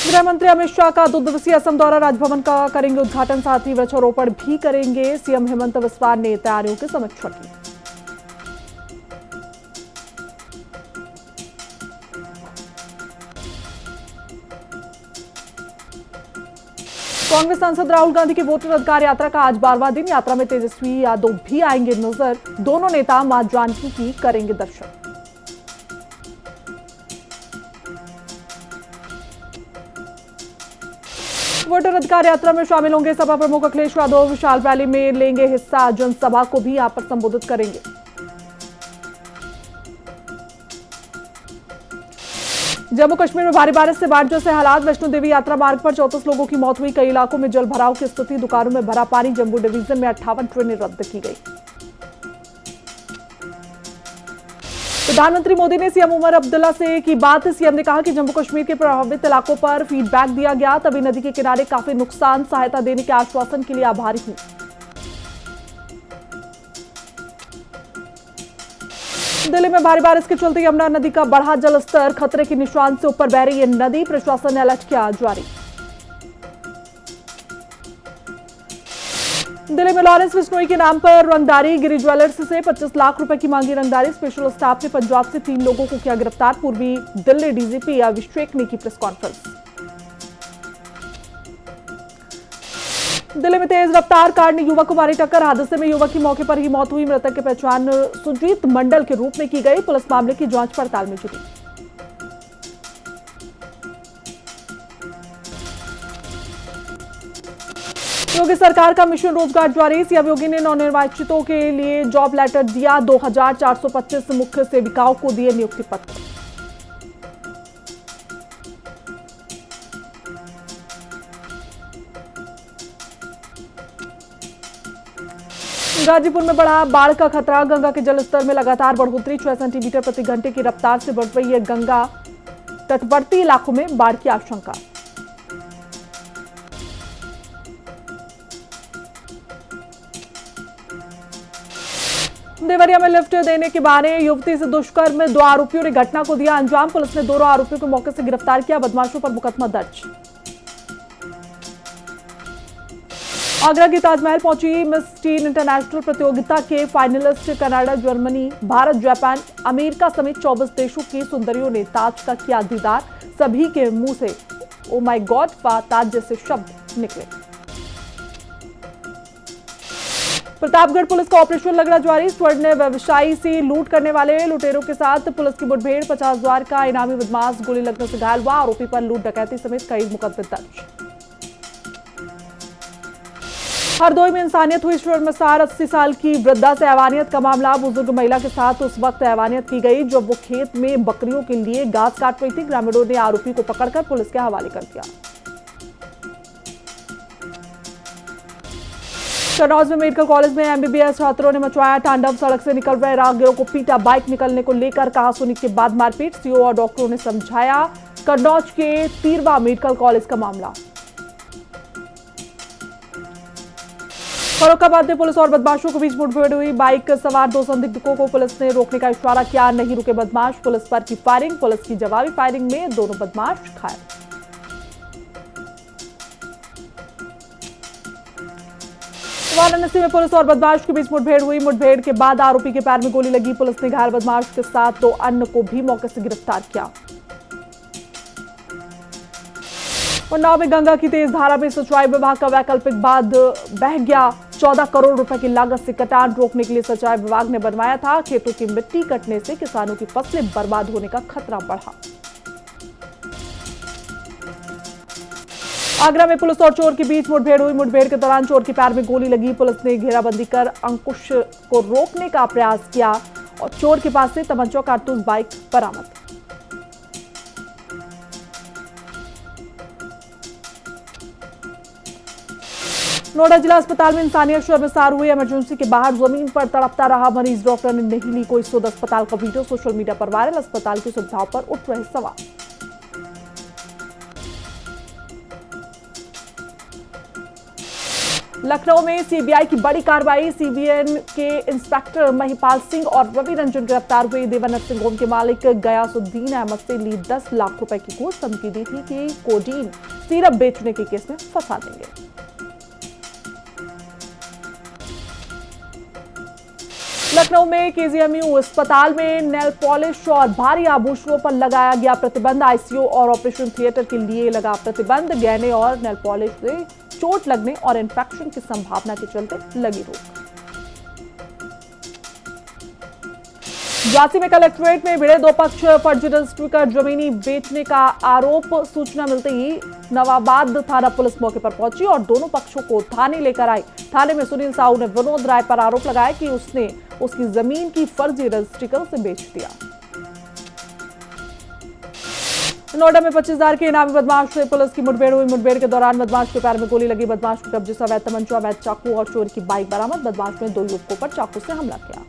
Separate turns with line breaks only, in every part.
गृह मंत्री अमित शाह का 2 दिवसीय असम दौरा, राजभवन का करेंगे उद्घाटन, साथ ही वृक्षारोपण भी करेंगे। सीएम हेमंत बिस्वा ने तैयारियों की समीक्षा की। कांग्रेस सांसद राहुल गांधी की वोटर अधिकार यात्रा का आज 12वां दिन। यात्रा में तेजस्वी यादव भी आएंगे नजर। दोनों नेता मां जानकी की करेंगे दर्शन। वोटर अधिकार यात्रा में शामिल होंगे सपा प्रमुख अखिलेश यादव। विशाल रैली में लेंगे हिस्सा, जनसभा को भी यहां पर संबोधित करेंगे। जम्मू कश्मीर में भारी बारिश से बाढ़ जैसे हालात। वैष्णो देवी यात्रा मार्ग पर 34 लोगों की मौत हुई। कई इलाकों में जल भराव की स्थिति, दुकानों में भरा पानी। जम्मू डिवीजन में 58 ट्रेनें रद्द की गई। प्रधानमंत्री मोदी ने सीएम उमर अब्दुल्ला से की बात। सीएम ने कहा कि जम्मू कश्मीर के प्रभावित इलाकों पर फीडबैक दिया गया, तभी नदी के किनारे काफी नुकसान, सहायता देने के आश्वासन के लिए आभारी हूं। दिल्ली में भारी बारिश के चलते यमुना नदी का बढ़ा जलस्तर, खतरे के निशान से ऊपर बह रही है नदी। प्रशासन ने अलर्ट किया जारी। दिल्ली में लॉरेंस बिश्नोई के नाम पर रंगदारी, गिरी ज्वेलर्स से 25 लाख रुपए की मांगी रंगदारी। स्पेशल स्टाफ ने पंजाब से 3 लोगों को किया गिरफ्तार। पूर्वी दिल्ली डीजीपी अभिषेक ने की प्रेस कॉन्फ्रेंस। दिल्ली में तेज रफ्तार कार ने युवक को मारी टक्कर। हादसे में युवक की मौके पर ही मौत हुई। मृतक की पहचान सुजीत मंडल के रूप में की गई। पुलिस मामले की जांच पड़ताल में जुटी। योगी सरकार का मिशन रोजगार जारी। सीएम योगी ने नवनिर्वाचितों के लिए जॉब लेटर दिया। 2425 मुख्य सेविकाओं को दिए नियुक्ति पत्र। गाजीपुर में बढ़ा बाढ़ का खतरा। गंगा के जलस्तर में लगातार बढ़ोतरी। 6 सेंटीमीटर प्रति घंटे की रफ्तार से बढ़ रही है गंगा। तटवर्ती इलाकों में बाढ़ की आशंका। देवरिया में लिफ्ट देने के बहाने युवती से दुष्कर्म में 2 आरोपियों ने घटना को दिया अंजाम। पुलिस ने दोनों आरोपियों को मौके से गिरफ्तार किया। बदमाशों पर मुकदमा दर्ज। आगरा की ताजमहल पहुंची मिस टीन इंटरनेशनल प्रतियोगिता के finalist Canada, Germany, Bharat, Japan, America समेत 24 देशों की सुंदरियों ने ताज का किया दीदार। सभी के मुंह से ओ माय गॉड व ताज जैसे शब्द निकले। प्रतापगढ़ पुलिस का ऑपरेशन लगड़ा जारी। स्वर्ण व्यवसायी से लूट करने वाले लुटेरों के साथ पुलिस की मुठभेड़। 50,000 का इनामी बदमाश गोली लगने से घायल हुआ। आरोपी पर लूट डकैती समेत कई मुकदमे दर्ज। हरदोई में इंसानियत हुई शर्मसार। 80 साल की वृद्धा से हैवानियत का मामला। बुजुर्ग महिला के साथ उस वक्त हैवानियत की गई जब वो खेत में बकरियों के लिए घास काट रही थी। ग्रामीणों ने आरोपी को पकड़कर पुलिस के हवाले कर दिया। कन्नौज में मेडिकल कॉलेज में एमबीबीएस छात्रों ने मचवाया तांडव। सड़क से निकल रहे राहगीरों को पीटा। बाइक निकलने को लेकर कहासुनी के बाद मारपीट। सीओ और डॉक्टरों ने समझाया। कन्नौज के तीरवा मेडिकल कॉलेज का मामला। फर्रुखाबाद में पुलिस और बदमाशों के बीच मुठभेड़ हुई। बाइक सवार 2 संदिग्धों को पुलिस ने रोकने का इशारा किया, नहीं रुके बदमाश। पुलिस पर की फायरिंग। पुलिस की जवाबी फायरिंग में दोनों बदमाश घायल। वाराणसी में पुलिस और बदमाश के बीच मुठभेड़ हुई। मुठभेड़ के बाद आरोपी के पैर में गोली लगी। पुलिस ने घायल बदमाश के साथ 2 अन्य को भी मौके से गिरफ्तार किया। उन्नाव में गंगा की तेज धारा में सिंचाई विभाग का वैकल्पिक बांध बह गया। 14 करोड़ रुपए की लागत से कटान रोकने के लिए सिंचाई विभाग ने बनवाया था। खेतों की मिट्टी कटने से किसानों की फसलें बर्बाद होने का खतरा बढ़ा। आगरा में पुलिस और चोर के बीच मुठभेड़ हुई। मुठभेड़ के दौरान चोर के पैर में गोली लगी। पुलिस ने घेराबंदी कर अंकुश को रोकने का प्रयास किया और चोर के पास से तमंचा, कारतूस, बाइक बरामद। नोएडा जिला अस्पताल में इंसानियत शर्मसार हुई। इमरजेंसी के बाहर जमीन पर तड़पता रहा मरीज। डॉक्टर ने नहीं ली कोई सुध। अस्पताल का वीडियो सोशल मीडिया पर वायरल। अस्पताल की सुविधाओं पर उठ रहे सवाल। लखनऊ में सीबीआई की बड़ी कार्रवाई, सीबीएन के इंस्पेक्टर महिपाल सिंह और रवि रंजन गिरफ्तार हुए। देवानंद सिंह होम के मालिक गयासुद्दीन अहमद से ली 10 लाख रुपए की घूस, धमकी दी थी कि कोडीन सिरप बेचने के केस में फंसा देंगे। लखनऊ में केजीएमयू अस्पताल में नेल पॉलिश और भारी आभूषणों पर लगाया गया प्रतिबंध। आईसीयू और ऑपरेशन थिएटर के लिए लगा प्रतिबंध। गहने और नेल पॉलिश से चोट लगने और इन्फेक्शन की संभावना के चलते लगी रोक। झांसी में कलेक्ट्रेट में भिड़े दो पक्ष, फर्जी रजिस्ट्री कर जमीनी बेचने का आरोप। सूचना मिलते ही नवाबाद थाना पुलिस मौके पर पहुंची और दोनों पक्षों को थाने लेकर आई। थाने में सुनील साहू ने विनोद राय पर आरोप लगाया कि उसने उसकी जमीन की फर्जी रजिस्ट्री कर उसे बेच दिया। नोएडा में 25,000 के इनामी बदमाश से पुलिस की मुठभेड़ हुई। मुठभेड़ के दौरान बदमाश के पैर में गोली लगी। बदमाश के कब्जे से अवैध तमंचा, अवैध चाकू और चोरी की बाइक बरामद। बदमाश ने 2 युवकों पर चाकू से हमला किया।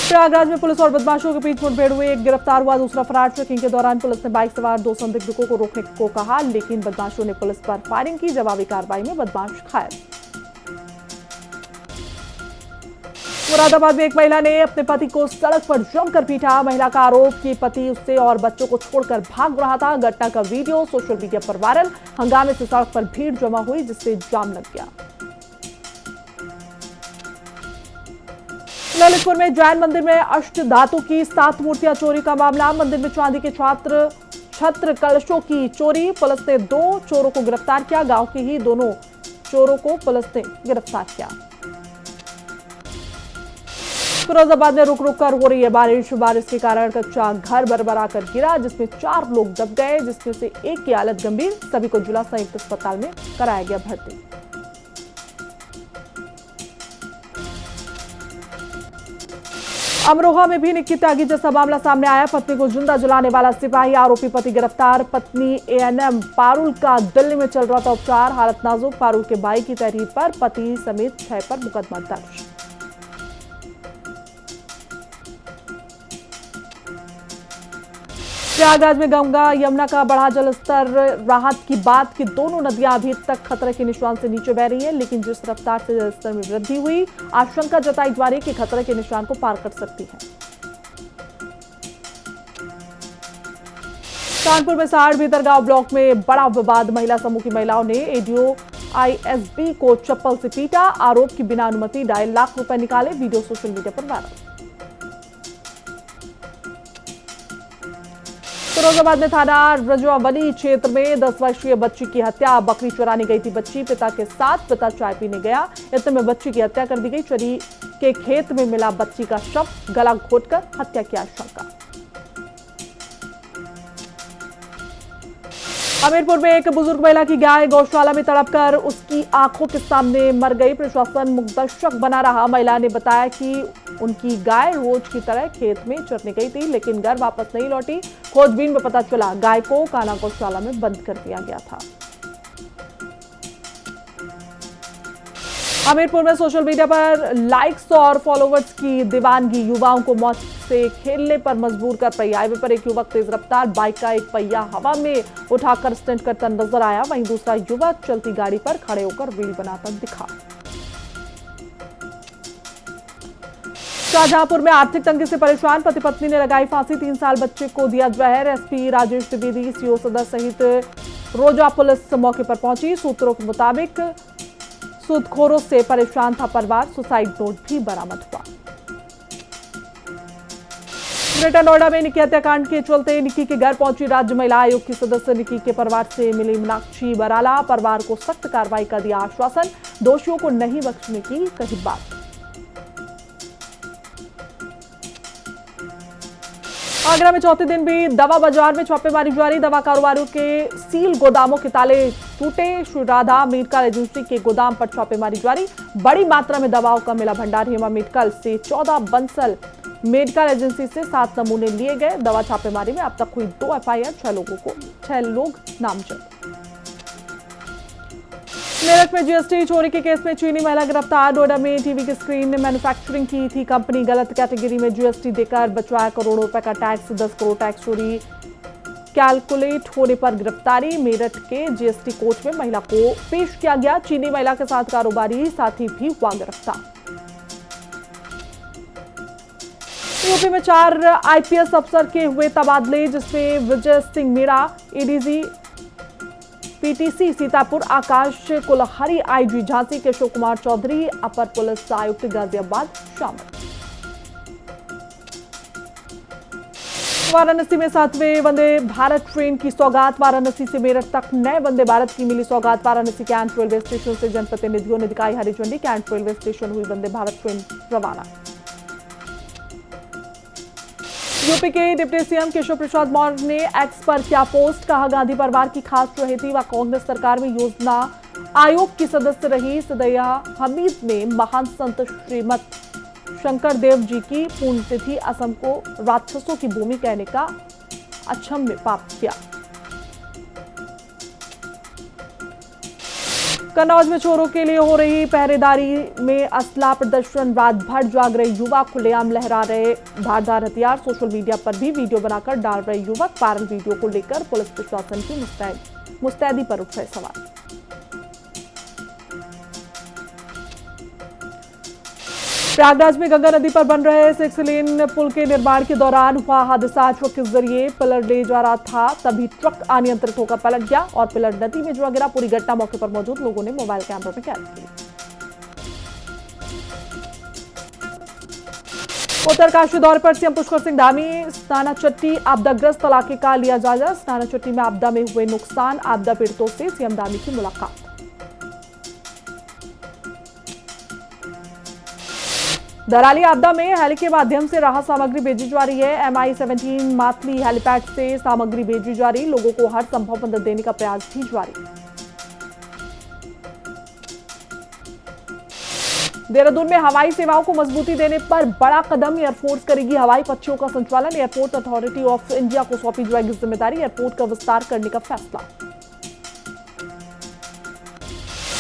प्रयागराज में पुलिस और बदमाशों के बीच मुठभेड़ हुई। एक गिरफ्तार हुआ, दूसरा फरार। चेकिंग के दौरान पुलिस ने बाइक सवार 2 संदिग्धों को रोकने को कहा, लेकिन बदमाशों ने पुलिस पर फायरिंग की। जवाबी कार्रवाई में बदमाश घायल। मुरादाबाद में एक महिला ने अपने पति को सड़क पर जमकर पीटा। महिला का आरोप कि पति उससे और बच्चों को छोड़कर भाग रहा था। घटना का वीडियो सोशल मीडिया पर वायरल। हंगामे से सड़क पर भीड़ जमा हुई, जिससे जाम लग गया। ललितपुर में जैन मंदिर में अष्ट धातु की 7 मूर्तियां चोरी का मामला। मंदिर में चांदी के छत्र कलशों की चोरी। पुलिस ने 2 चोरों को गिरफ्तार किया। गांव के ही दोनों चोरों को पुलिस ने गिरफ्तार किया। फिरोजाबाद में रुक रुक कर हो रही है बारिश। बारिश के कारण कच्चा घर बरबरा कर गिरा, जिसमें 4 लोग दब गए, जिसमें से एक की हालत गंभीर। सभी को जिला संयुक्त अस्पताल में कराया गया भर्ती। अमरोहा में भी निक्की त्यागी जैसा मामला सामने आया। पत्नी को जिंदा जलाने वाला सिपाही, आरोपी पति गिरफ्तार। पत्नी एएनएम पारुल का दिल्ली में चल रहा था उपचार, हालत नाजुक। पारुल के भाई की तहरीर पर पति समेत 6 पर मुकदमा दर्ज। प्रयागराज में गंगा यमुना का बढ़ा जलस्तर। राहत की बात कि दोनों नदियां अभी तक खतरे के निशान से नीचे बह रही हैं, लेकिन जिस रफ्तार से जलस्तर में वृद्धि हुई, आशंका जताई जा रही है कि खतरे के निशान को पार कर सकती है। कानपुर में साड़ भीतरगांव ब्लॉक में बड़ा विवाद। महिला समूह की महिलाओं ने एडीओ आईएसबी को चप्पल से पीटा। आरोप की बिना अनुमति 2.5 लाख रुपए निकाले। वीडियो सोशल मीडिया पर वायरल। फिरोजाबाद में थाना रजवावली क्षेत्र में 10 वर्षीय बच्ची की हत्या। बकरी चुराने गई थी बच्ची पिता के साथ। पिता चाय पीने गया, इतने में बच्ची की हत्या कर दी गई। चरी के खेत में मिला बच्ची का शव, गला घोटकर हत्या की आशंका। हमीरपुर में एक बुजुर्ग महिला की गाय गौशाला में तड़पकर उसकी आंखों के सामने मर गई। प्रशासन मुकदर्शक बना रहा। महिला ने बताया कि उनकी गाय रोज की तरह खेत में चरने गई थी, लेकिन घर वापस नहीं लौटी। खोजबीन में पता चला गाय को काना गौशाला में बंद कर दिया गया था। हमीरपुर में सोशल मीडिया पर लाइक्स और फॉलोवर्स की दीवानगी युवाओं को मौत से खेलने पर मजबूर कर रही। हाईवे पर एक युवक तेज रफ्तार बाइक का एक पहिया हवा में उठाकर स्टंट करता नजर आया। वहीं दूसरा युवक चलती गाड़ी पर खड़े होकर रील बनाता दिखा। शाहजहांपुर में आर्थिक तंगी से परेशान पति पत्नी ने लगाई फांसी। 3 साल बच्चे को दिया जहर। एसपी राजेश द्विवेदी, सीओ सदर सहित रोजा पुलिस मौके पर पहुंची। सूत्रों के मुताबिक सूदखोरों से परेशान था परिवार। सुसाइड नोट भी बरामद हुआ। ग्रेटर नोएडा में निक्की हत्याकांड के चलते निक्की के घर पहुंची राज्य महिला आयोग की सदस्य। निक्की के परिवार से मिली मीनाक्षी बराला। परिवार को सख्त कार्रवाई का दिया आश्वासन। दोषियों को नहीं बख्शने की कही बात। आगरा में चौथे दिन भी दवा बाजार में छापेमारी जारी। दवा कारोबारियों के सील गोदामों के ताले टूटे। श्री राधा मेडिकल एजेंसी के गोदाम पर छापेमारी जारी। बड़ी मात्रा में दवाओं का मिला भंडार। हेमा मेडिकल से 14, बंसल मेडिकल एजेंसी से 7 नमूने लिए गए। दवा छापेमारी में अब तक हुई 2 एफआईआर, 6 लोग नामजद। मेरठ में जीएसटी चोरी के केस में चीनी महिला गिरफ्तार। नोएडा में टीवी की स्क्रीन मैन्युफैक्चरिंग की थी कंपनी। गलत कैटेगरी में जीएसटी देकर बचवाया करोड़ों रुपए का टैक्स। 10 करोड़ टैक्स चोरी कैलकुलेट होने पर गिरफ्तारी। मेरठ के जीएसटी कोर्ट में महिला को पेश किया गया। चीनी महिला के साथ कारोबारी साथी भी हुआ गिरफ्तार। यूपी में 4 आईपीएस अफसर के हुए तबादले, जिसमें विजय सिंह मीणा एडीजी पीटीसी सीतापुर, आकाश कुलहरी आईजी झांसी, केशव कुमार चौधरी अपर पुलिस आयुक्त गाजियाबाद शामिल। वाराणसी में 7वें वंदे भारत ट्रेन की सौगात। वाराणसी से मेरठ तक नए वंदे भारत की मिली सौगात। वाराणसी कैंट रेलवे स्टेशन से जनप्रतिनिधियों ने दिखाई हरी झंडी। कैंट रेलवे स्टेशन हुई वंदे भारत ट्रेन रवाना। यूपी के डिप्टी सीएम केशव प्रसाद मौर्य ने एक्स पर क्या पोस्ट, कहा गांधी परिवार की खास चहेती व कांग्रेस सरकार में योजना आयोग की सदस्य रही सदैया हमीद ने महान संत श्रीमद शंकर देव जी की पुण्यतिथि असम को राक्षसों की भूमि कहने का अक्षम्य पाप किया। कन्नौज में चोरों के लिए हो रही पहरेदारी में असला प्रदर्शन। रात भर जाग रहे युवा खुलेआम लहरा रहे धारदार हथियार। सोशल मीडिया पर भी वीडियो बनाकर डाल रहे युवक। वायरल वीडियो को लेकर पुलिस प्रशासन की मुस्तैदी पर उठ रहे सवाल। प्रयागराज में गंगा नदी पर बन रहे 6 लेन पुल के निर्माण के दौरान हुआ हादसा। ट्रक के जरिए पिलर ले जा रहा था, तभी ट्रक अनियंत्रित होकर पलट गया और पिलर नदी में जा गिरा। पूरी घटना मौके पर मौजूद लोगों ने मोबाइल कैमरे में कैद की। उत्तरकाशी दौरे पर सीएम पुष्कर सिंह धामी। स्नानाचट्टी आपदाग्रस्त इलाके का लिया जायजा। स्नानाचट्टी में आपदा में हुए नुकसान, आपदा पीड़ितों से सीएम धामी की मुलाकात। दराली आपदा में हेली के माध्यम से राहत सामग्री भेजी जा रही है। MI-17 मातली हेलीपैड से सामग्री भेजी जा रही। लोगों को हर संभव मदद देने का प्रयास भी जारी। देहरादून में हवाई सेवाओं को मजबूती देने पर बड़ा कदम। एयरफोर्स करेगी हवाई पट्टियों का संचालन। एयरपोर्ट अथॉरिटी ऑफ इंडिया को सौंपी जाएगी जिम्मेदारी। एयरपोर्ट का विस्तार करने का फैसला।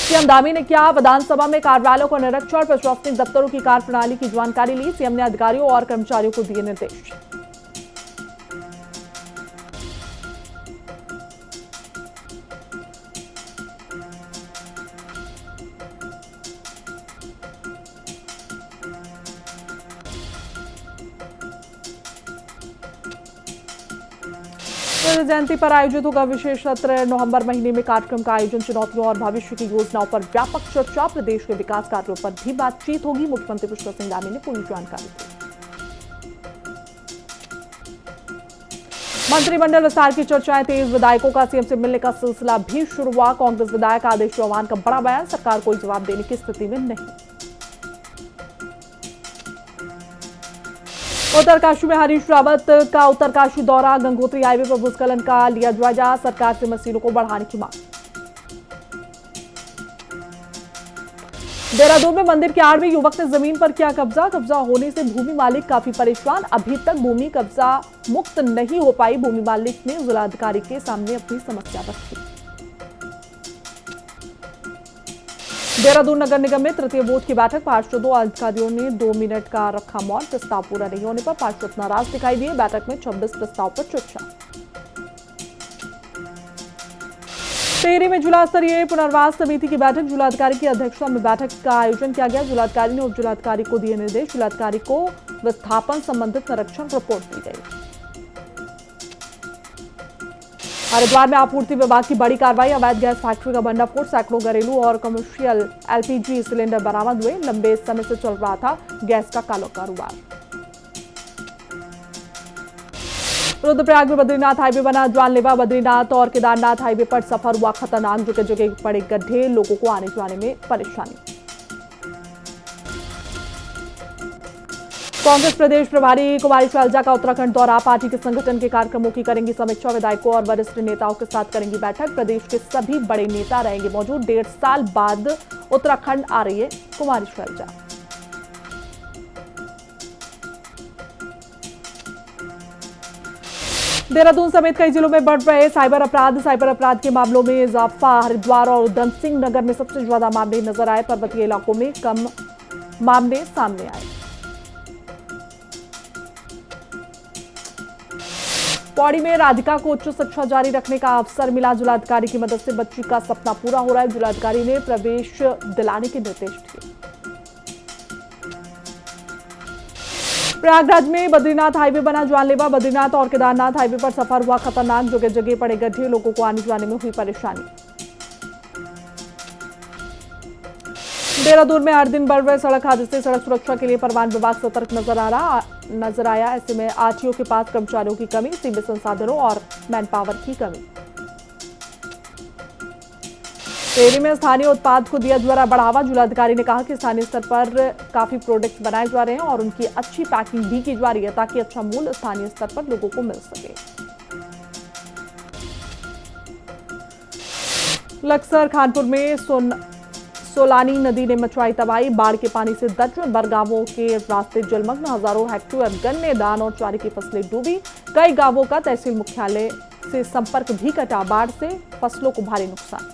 सीएम धामी ने किया विधानसभा में कार्यालयों का निरीक्षण। प्रशासनिक दफ्तरों की कार्यप्रणाली की जानकारी ली। सीएम ने अधिकारियों और कर्मचारियों को दिए निर्देश। जयंती पर आयोजित होगा विशेष सत्र। नवंबर महीने में कार्यक्रम का आयोजन। चुनौतियों और भविष्य की योजनाओं पर व्यापक चर्चा। प्रदेश के विकास कार्यों पर भी बातचीत होगी। मुख्यमंत्री पुष्कर सिंह धामी ने पूरी जानकारी दी। मंत्रिमंडल विस्तार की चर्चाएं तेज। विधायकों का सीएम से मिलने का सिलसिला भी शुरू हुआ। कांग्रेस विधायक आदेश चौहान का बड़ा बयान, सरकार कोई जवाब देने की स्थिति में नहीं। उत्तरकाशी में हरीश रावत का उत्तरकाशी दौरा। गंगोत्री हाईवे पर भूस्खलन का लिया जायजा। सरकार से मशीनों को बढ़ाने की मांग। देहरादून में मंदिर के आड़ में युवक ने जमीन पर किया कब्जा। कब्जा होने से भूमि मालिक काफी परेशान। अभी तक भूमि कब्जा मुक्त नहीं हो पाई। भूमि मालिक ने जिलाधिकारी के सामने अपनी समस्या रखी। देहरादून नगर निगम में तृतीय बोर्ड की बैठक। पार्षदों अधिकारियों ने 2 मिनट का रखा मौन। प्रस्ताव पूरा नहीं होने पर पार्षद नाराज दिखाई दिए। बैठक में 26 प्रस्ताव पर चर्चा। टिहरी में जिला स्तरीय पुनर्वास समिति की बैठक। जिलाधिकारी की अध्यक्षता में बैठक का आयोजन किया गया। जिलाधिकारी ने उप जिलाधिकारी को दिए निर्देश। जिलाधिकारी को विस्थापन संबंधित निरीक्षण रिपोर्ट दी गई। हरिद्वार में आपूर्ति विभाग की बड़ी कार्रवाई। अवैध गैस फैक्ट्री का भंडाफोड़। सैकड़ों घरेलू और कमर्शियल LPG सिलेंडर बरामद हुए। लंबे समय से चल रहा था गैस का काला कारोबार। रुद्रप्रयाग में बद्रीनाथ हाईवे बना जानलेवा। बद्रीनाथ और केदारनाथ हाईवे पर सफर हुआ खतरनाक। जगह जगह पड़े गड्ढे, लोगों को आने जाने में परेशानी। कांग्रेस प्रदेश प्रभारी कुमारी शैलजा का उत्तराखंड दौरा। पार्टी के संगठन के कार्यक्रमों की करेंगी समीक्षा। विधायकों और वरिष्ठ नेताओं के साथ करेंगी बैठक। प्रदेश के सभी बड़े नेता रहेंगे मौजूद। 1.5 साल बाद उत्तराखंड आ रही है कुमारी शैलजा। देहरादून समेत कई जिलों में बढ़ रहे साइबर अपराध। साइबर अपराध के मामलों में इजाफा। हरिद्वार और उधम सिंह नगर में सबसे ज्यादा मामले नजर आए। पर्वतीय इलाकों में कम मामले सामने आए। पौड़ी में राधिका को उच्च शिक्षा जारी रखने का अवसर मिला। जिलाधिकारी की मदद से बच्ची का सपना पूरा हो रहा है। जिलाधिकारी ने प्रवेश दिलाने के निर्देश दिए। प्रयागराज में बद्रीनाथ हाईवे बना जानलेवा। बद्रीनाथ और केदारनाथ हाईवे पर सफर हुआ खतरनाक। जगह जगह पड़े गड्ढे, लोगों को आने जाने में हुई परेशानी। देहरादून में हर दिन बढ़ रहे सड़क हादसे। सड़क सुरक्षा के लिए परिवहन विभाग सतर्क नजर आया। ऐसे में आरटीओ के पास कर्मचारियों की कमी, सीमित संसाधनों और मैन पावर की कमी। टेहरी में स्थानीय उत्पाद को दिया जा रहा बढ़ावा। जिलाधिकारी ने कहा कि स्थानीय स्तर पर काफी प्रोडक्ट्स बनाए जा रहे हैं और उनकी अच्छी पैकिंग भी की जा रही है ताकि अच्छा मूल्य स्थानीय स्तर पर लोगों को मिल सके। लक्सर खानपुर में सोलानी नदी ने मचवाई तबाही। बाढ़ के पानी से दर्जन भर गांवों के रास्ते जलमग्न। हजारों हेक्टेयर गन्ने, धान और चारे की फसलें डूबी। कई गांवों का तहसील मुख्यालय से संपर्क भी कटा। बाढ़ से फसलों को भारी नुकसान।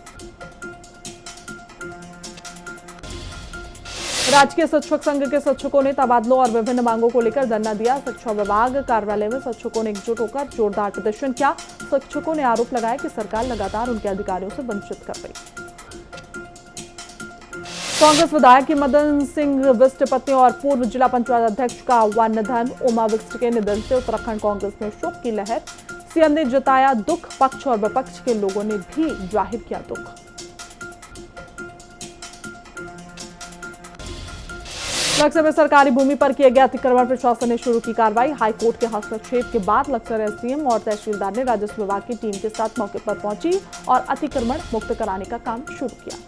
राजकीय शिक्षक संघ के शिक्षकों ने तबादलों और विभिन्न मांगों को लेकर धरना दिया। शिक्षा विभाग कार्यालय में शिक्षकों ने एकजुट होकर जोरदार प्रदर्शन किया। शिक्षकों ने आरोप लगाया कि सरकार लगातार उनके अधिकारियों से वंचित कर रही। कांग्रेस विधायक मदन सिंह विष्ट पत्नी और पूर्व जिला पंचायत अध्यक्ष का हुआ निधन। उमा विष्ट के निधन से उत्तराखंड कांग्रेस में शोक की लहर। सीएम ने जताया दुख। पक्ष और विपक्ष के लोगों ने भी जाहिर किया दुख। लक्सर में सरकारी भूमि पर किए गए अतिक्रमण। प्रशासन ने शुरू की कार्रवाई। हाईकोर्ट के हस्तक्षेप के बाद लक्सर एसडीएम और तहसीलदार ने राजस्व विभाग की टीम के साथ मौके पर पहुंची और अतिक्रमण मुक्त कराने का काम शुरू किया।